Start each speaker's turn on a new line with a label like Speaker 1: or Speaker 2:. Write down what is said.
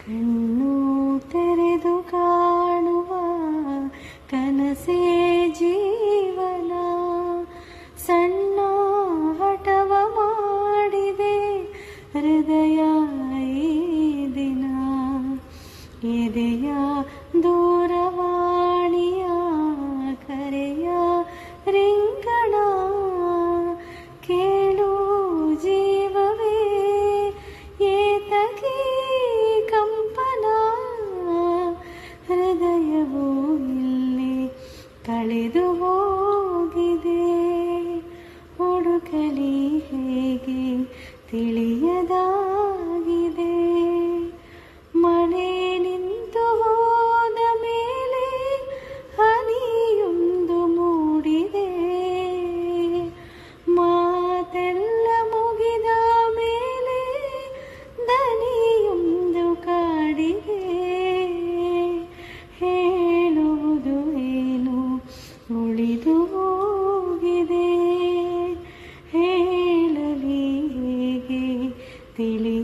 Speaker 1: ಕಣ್ಣು ತೆರೆದು ಕಾಣುವ ಕನಸೇ ಜೀವನ, ಸಣ್ಣ ಹಠವ ಮಾಡಿದೆ ಹೃದಯ ಈ ದಿನ. ಎದೆಯ ದೂರವಾಣಿಯ ಕರೆಯ ರಿಂಗಣ, ಕೇಳು ಜೀವವೇ ಏತಕಿ ಕಂಪನ. ಹೃದಯವು ಇಲ್ಲಿ ಕಳೆದು ಹೋಗಿದೆ, ಹುಡುಕಲಿ ಹೇಗೆ ತಿಳಿಯದಾಗಿದೆ. ಮಳೆ ನಿಂತು ಹೋದ ಮೇಲೆ ಹನಿಯೊಂದು ಮೂಡಿದೆ, ಮಾತೆಲ್ಲ ಮುಗಿದ ಮೇಲೆ ದನಿಯೊಂದು ಕಾಡಿದೆ. ಹೇಳುವುದು ಏನು ಉಳಿದು ಹೋಗಿದೆ, ಹೇಳಲಿ ಹೇಗೆ ತಿಳಿ